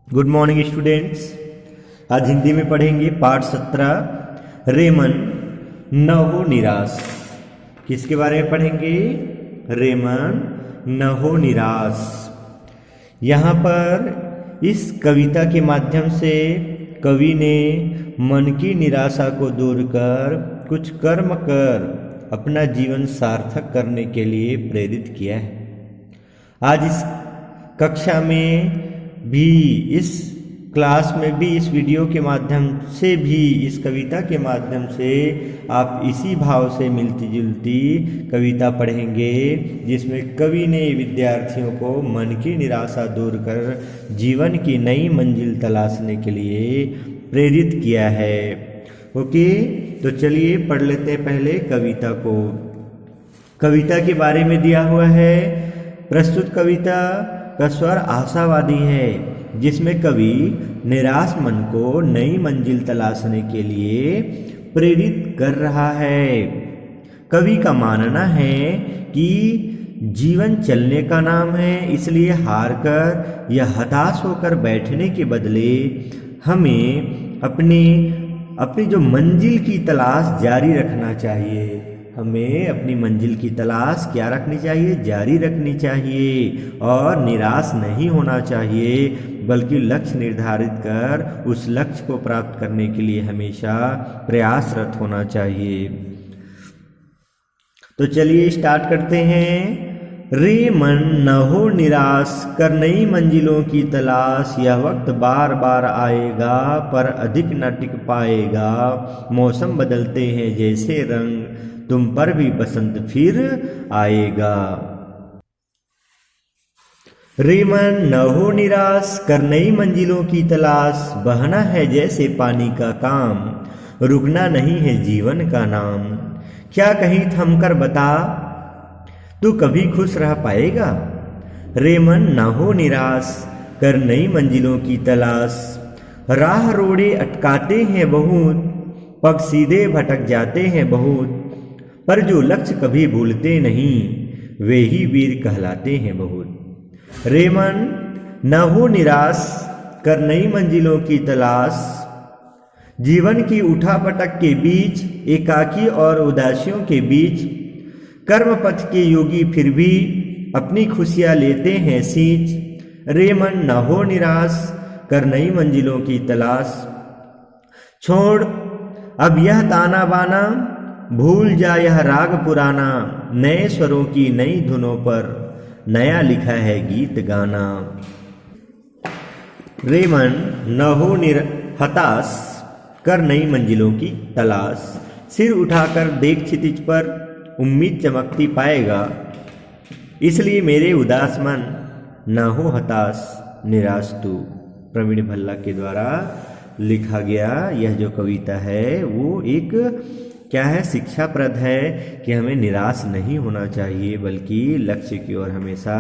Good morning students. आज हिंदी में पढ़ेंगे पाठ 17 रेमन न हो निराश। किसके बारे में पढ़ेंगे? रेमन न हो निराश। यहाँ पर इस कविता के माध्यम से कवि ने मन की निराशा को दूर कर कुछ कर्म कर अपना जीवन सार्थक करने के लिए प्रेरित किया है। आज इस कक्षा में भी, इस क्लास में भी, इस वीडियो के माध्यम से भी, इस कविता के माध्यम से आप इसी भाव से मिलती जुलती कविता पढ़ेंगे जिसमें कवि ने विद्यार्थियों को मन की निराशा दूर कर जीवन की नई मंजिल तलाशने के लिए प्रेरित किया है। ओके, तो चलिए पढ़ लेते हैं पहले कविता को। कविता के बारे में दिया हुआ है। प्रस्तुत कविता का स्वर आशावादी है, जिसमें कवि निराश मन को नई मंजिल तलाशने के लिए प्रेरित कर रहा है। कवि का मानना है कि जीवन चलने का नाम है, इसलिए हार कर या हताश होकर बैठने के बदले हमें अपनी जो मंजिल की तलाश जारी रखना चाहिए। हमें अपनी मंजिल की तलाश क्या रखनी चाहिए? जारी रखनी चाहिए और निराश नहीं होना चाहिए, बल्कि लक्ष्य निर्धारित कर उस लक्ष्य को प्राप्त करने के लिए हमेशा प्रयासरत होना चाहिए। तो चलिए स्टार्ट करते हैं। रे मन न हो निराश, कर नई मंजिलों की तलाश, यह वक्त बार बार आएगा पर अधिक न टिक पाएगा। मौसम बदलते हैं जैसे रंग, तुम पर भी बसंत फिर आएगा। रे मन न हो निराश, कर नई मंजिलों की तलाश, बहना है जैसे पानी का काम, रुकना नहीं है जीवन का नाम। क्या कहीं थम कर बता, तू कभी खुश रह पाएगा? रे मन न हो निराश, कर नई मंजिलों की तलाश, राह रोड़े अटकाते हैं बहुत, पग सीधे भटक जाते हैं बहुत, पर जो लक्ष्य कभी भूलते नहीं वे ही वीर कहलाते हैं बहुत। रे मन न हो निराश, कर नई मंजिलों की तलाश, जीवन की उठापटक के बीच, एकाकी और उदासियों के बीच, कर्म पथ के योगी फिर भी अपनी खुशियां लेते हैं सींच। रे मन न हो निराश, कर नई मंजिलों की तलाश, छोड़ अब यह ताना बाना, भूल जा यह राग पुराना, नए स्वरों की नई धुनों पर नया लिखा है गीत गाना। रे मन न हो हताश, कर नई मंजिलों की तलाश, सिर उठाकर देख क्षितिज पर, उम्मीद चमकती पाएगा, इसलिए मेरे उदास मन न हो हताश निराश तू। प्रवीण भल्ला के द्वारा लिखा गया यह जो कविता है वो एक क्या है? शिक्षाप्रद है कि हमें निराश नहीं होना चाहिए, बल्कि लक्ष्य की ओर हमेशा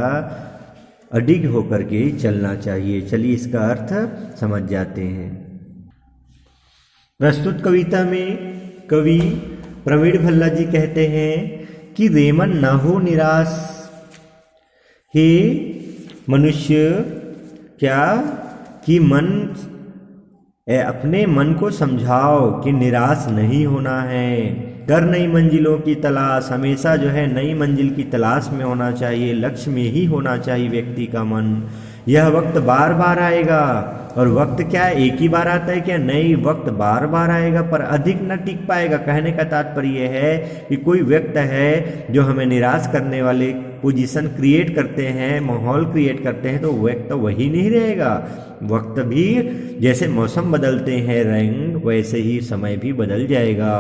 अडिग होकर के चलना चाहिए। चलिए इसका अर्थ समझ जाते हैं। प्रस्तुत कविता में कवि प्रवीण भल्ला जी कहते हैं कि रे मन न हो निराश, हे मनुष्य, क्या कि अपने मन को समझाओ कि निराश नहीं होना है। कर नई मंजिलों की तलाश, हमेशा जो है नई मंजिल की तलाश में होना चाहिए, लक्ष्य में ही होना चाहिए व्यक्ति का मन। यह वक्त बार बार आएगा, और वक्त क्या है? एक ही बार आता है क्या? नहीं, वक्त बार बार आएगा पर अधिक न टिक पाएगा। कहने का तात्पर्य है कि कोई व्यक्ति है जो हमें निराश करने वाले पोजीशन क्रिएट करते हैं, माहौल क्रिएट करते हैं, तो वक्त वही नहीं रहेगा। वक्त भी जैसे मौसम बदलते हैं रंग, वैसे ही समय भी बदल जाएगा।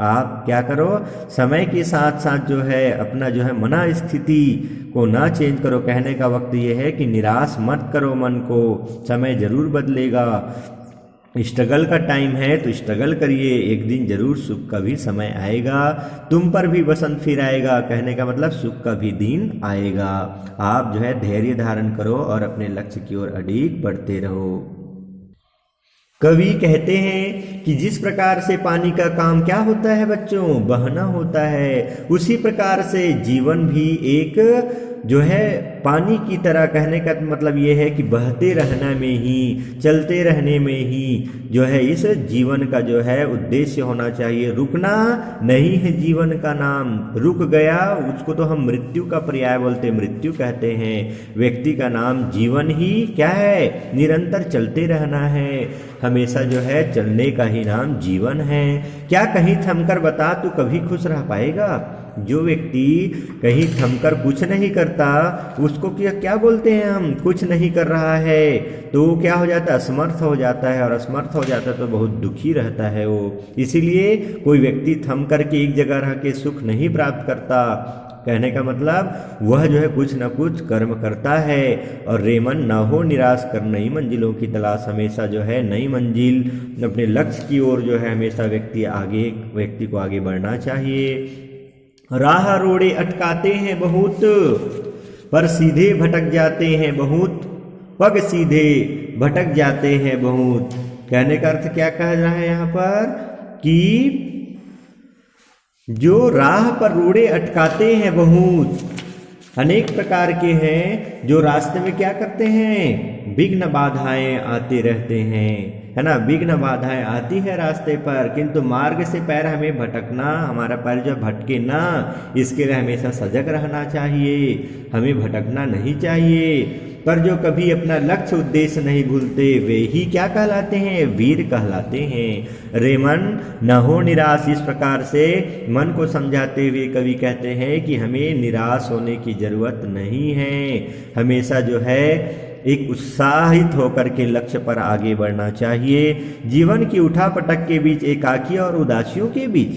आप क्या करो, समय के साथ साथ जो है अपना जो है मना स्थिति को ना चेंज करो। कहने का वक्त ये है कि निराश मत करो मन को, समय जरूर बदलेगा। स्ट्रगल का टाइम है तो स्ट्रगल करिए, एक दिन जरूर सुख का भी समय आएगा, तुम पर भी बसंत फिर आएगा। कहने का मतलब सुख का भी दिन आएगा। आप जो है धैर्य धारण करो और अपने लक्ष्य की ओर अडिग बढ़ते रहो। कवि कहते हैं कि जिस प्रकार से पानी का काम क्या होता है बच्चों? बहना होता है। उसी प्रकार से जीवन भी एक जो है पानी की तरह, कहने का मतलब ये है कि बहते रहने में ही, चलते रहने में ही जो है इस जीवन का जो है उद्देश्य होना चाहिए। रुकना नहीं है जीवन का नाम। रुक गया उसको तो हम मृत्यु का पर्याय बोलते, मृत्यु कहते हैं। व्यक्ति का नाम जीवन ही क्या है, निरंतर चलते रहना है। हमेशा जो है चलने का ही नाम जीवन है। क्या कहीं थमकर बता तू कभी खुश रह पाएगा? जो व्यक्ति कहीं थमकर कुछ नहीं करता उसको क्या बोलते हैं हम, कुछ नहीं कर रहा है तो क्या हो जाता है, असमर्थ हो जाता है। और असमर्थ हो जाता है तो बहुत दुखी रहता है वो। इसीलिए कोई व्यक्ति थम करके एक जगह रह के सुख नहीं प्राप्त करता। कहने का मतलब वह जो है कुछ न कुछ कर्म करता है। और रेमन न हो निराश कर नई मंजिलों की तलाश, हमेशा जो है नई मंजिल, अपने लक्ष्य की ओर जो है हमेशा व्यक्ति को आगे बढ़ना चाहिए। राह रोड़े अटकाते हैं बहुत, पर सीधे भटक जाते हैं बहुत, पग सीधे भटक जाते हैं बहुत। कहने का अर्थ क्या कह रहा है यहाँ पर कि जो राह पर रोड़े अटकाते हैं बहुत, अनेक प्रकार के हैं जो रास्ते में क्या करते हैं, विघ्न बाधाएं आते रहते हैं, है ना। विघ्न बाधाएं आती है रास्ते पर, किंतु मार्ग से पैर हमें भटकना, हमारा पैर जो भटके ना, इसके लिए हमेशा सजग रहना चाहिए। हमें भटकना नहीं चाहिए। पर जो कभी अपना लक्ष्य उद्देश्य नहीं भूलते वे ही क्या कहलाते हैं, वीर कहलाते हैं। रे मन न हो निराश, इस प्रकार से मन को समझाते हुए कवि कहते हैं कि हमें निराश होने की जरूरत नहीं है। हमेशा जो है एक उत्साहित होकर के लक्ष्य पर आगे बढ़ना चाहिए। जीवन की उठापटक के बीच, एकाकी और उदासियों के बीच,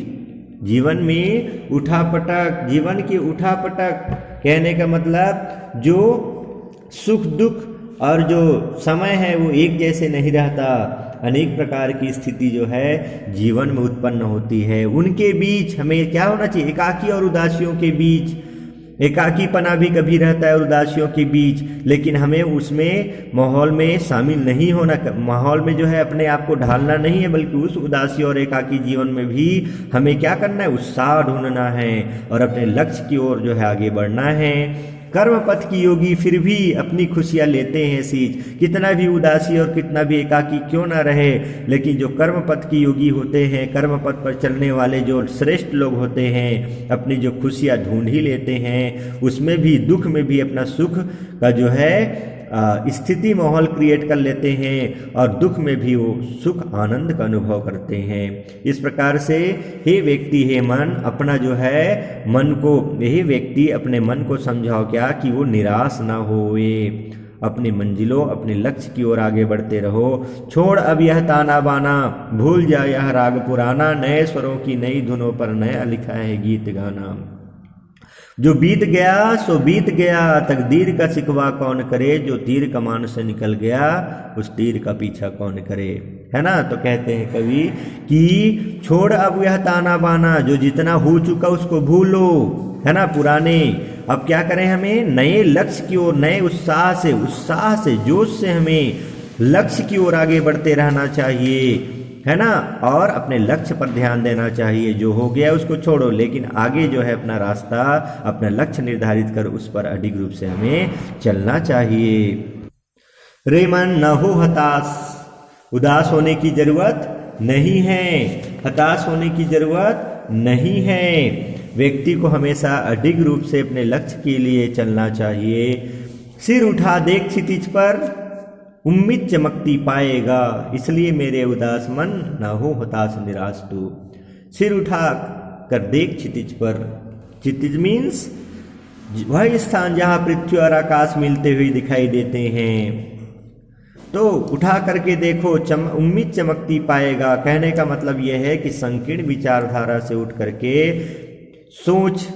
जीवन में उठापटक, जीवन की उठापटक कहने का मतलब जो सुख दुख और जो समय है वो एक जैसे नहीं रहता। अनेक प्रकार की स्थिति जो है जीवन में उत्पन्न होती है। उनके बीच हमें क्या होना चाहिए, एकाकी और उदासियों के बीच। एकाकीपना भी कभी रहता है उदासियों के बीच, लेकिन हमें उसमें माहौल में शामिल नहीं होना, माहौल में जो है अपने आप को ढालना नहीं है, बल्कि उस उदासी और एकाकी जीवन में भी हमें क्या करना है, उत्साह ढूंढना है और अपने लक्ष्य की ओर जो है आगे बढ़ना है। कर्म पथ की योगी फिर भी अपनी खुशियां लेते हैं सींच, कितना भी उदासी और कितना भी एकाकी क्यों ना रहे, लेकिन जो कर्म पथ की योगी होते हैं, कर्म पथ पर चलने वाले जो श्रेष्ठ लोग होते हैं, अपनी जो खुशियां ढूंढ ही लेते हैं। उसमें भी, दुख में भी अपना सुख का जो है स्थिति माहौल क्रिएट कर लेते हैं और दुख में भी वो सुख आनंद का अनुभव करते हैं। इस प्रकार से हे व्यक्ति, हे मन, अपना जो है मन को, यही व्यक्ति अपने मन को समझाओ क्या कि वो निराश ना होए, अपनी मंजिलों, अपने लक्ष्य की ओर आगे बढ़ते रहो। छोड़ अब यह ताना बाना, भूल जा यह राग पुराना, नए स्वरों की नई धुनों पर नया लिखा है गीत गाना। जो बीत गया सो बीत गया, तकदीर का शिकवा कौन करे, जो तीर कमान से निकल गया उस तीर का पीछा कौन करे, है ना। तो कहते हैं कवि कि छोड़ अब यह ताना बाना, जो जितना हो चुका उसको भूलो, है ना, पुराने। अब क्या करें, हमें नए लक्ष्य की ओर, नए उत्साह से जोश से हमें लक्ष्य की ओर आगे बढ़ते रहना चाहिए, है ना। और अपने लक्ष्य पर ध्यान देना चाहिए। जो हो गया उसको छोड़ो, लेकिन आगे जो है अपना रास्ता, अपना लक्ष्य निर्धारित कर उस पर अडिग रूप से हमें चलना चाहिए। रे मन न हो हताश, उदास होने की जरूरत नहीं है, हताश होने की जरूरत नहीं है। व्यक्ति को हमेशा अडिग रूप से अपने लक्ष्य के लिए चलना चाहिए। सिर उठा देख क्षितिज पर, उम्मीद चमकती पाएगा, इसलिए मेरे उदास मन ना हो हताश निराश तू। सिर उठा कर देख क्षितिज पर, क्षितिज मीन्स वह स्थान जहाँ पृथ्वी और आकाश मिलते हुए दिखाई देते हैं। तो उठा करके देखो, उम्मीद चमकती पाएगा। कहने का मतलब यह है कि संकीर्ण विचारधारा से उठ करके सोच,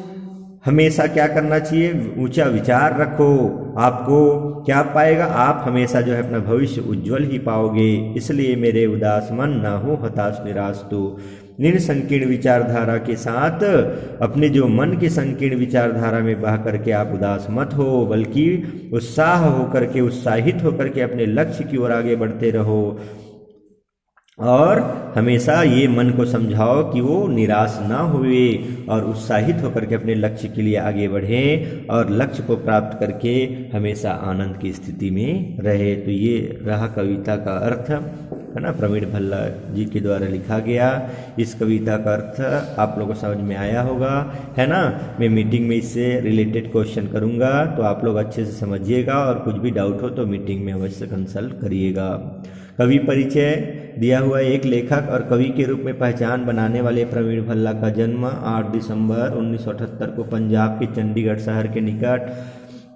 हमेशा क्या करना चाहिए, ऊंचा विचार रखो। आपको क्या पाएगा, आप हमेशा जो है अपना भविष्य उज्जवल ही पाओगे। इसलिए मेरे उदास मन ना हो हताश निराश तू। निर संकीर्ण विचारधारा के साथ अपने जो मन के संकीर्ण विचारधारा में बह करके आप उदास मत हो, बल्कि उत्साह होकर के, उत्साहित होकर के अपने लक्ष्य की ओर आगे बढ़ते रहो। और हमेशा ये मन को समझाओ कि वो निराश ना हुए और उत्साहित होकर के अपने लक्ष्य के लिए आगे बढ़े और लक्ष्य को प्राप्त करके हमेशा आनंद की स्थिति में रहे। तो ये रहा कविता का अर्थ, है ना, प्रवीण भल्ला जी के द्वारा लिखा गया। इस कविता का अर्थ आप लोगों को समझ में आया होगा, है ना। मैं मीटिंग में इससे रिलेटेड क्वेश्चन करूँगा, तो आप लोग अच्छे से समझिएगा और कुछ भी डाउट हो तो मीटिंग में अवश्य कंसल्ट करिएगा। कवि परिचय दिया हुआ एक लेखक और कवि के रूप में पहचान बनाने वाले प्रवीण भल्ला का जन्म 8 दिसंबर 1978 को पंजाब के चंडीगढ़ शहर के निकट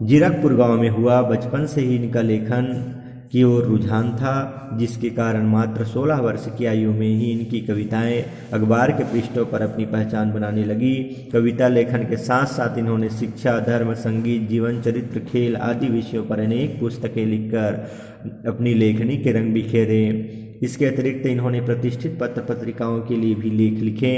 जीरकपुर गांव में हुआ। बचपन से ही इनका लेखन की ओर रुझान था, जिसके कारण मात्र 16 वर्ष की आयु में ही इनकी कविताएं अखबार के पृष्ठों पर अपनी पहचान बनाने लगी। कविता लेखन के साथ साथ इन्होंने शिक्षा, धर्म, संगीत, जीवन चरित्र, खेल आदि विषयों पर अनेक पुस्तकें लिखकर अपनी लेखनी के रंग बिखेरे। इसके अतिरिक्त इन्होंने प्रतिष्ठित पत्र पत्रिकाओं के लिए भी लेख लिखे।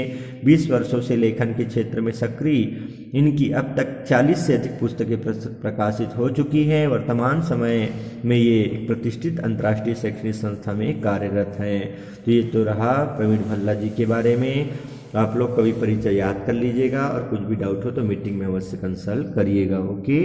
20 वर्षों से लेखन के क्षेत्र में सक्रिय इनकी अब तक 40 से अधिक पुस्तकें प्रकाशित हो चुकी हैं। वर्तमान समय में ये एक प्रतिष्ठित अंतर्राष्ट्रीय शैक्षणिक संस्था में कार्यरत हैं। तो ये तो रहा प्रवीण भल्ला जी के बारे में। आप लोग कवि परिचय याद कर लीजिएगा और कुछ भी डाउट हो तो मीटिंग में अवश्य कंसल्ट करिएगा। ओके।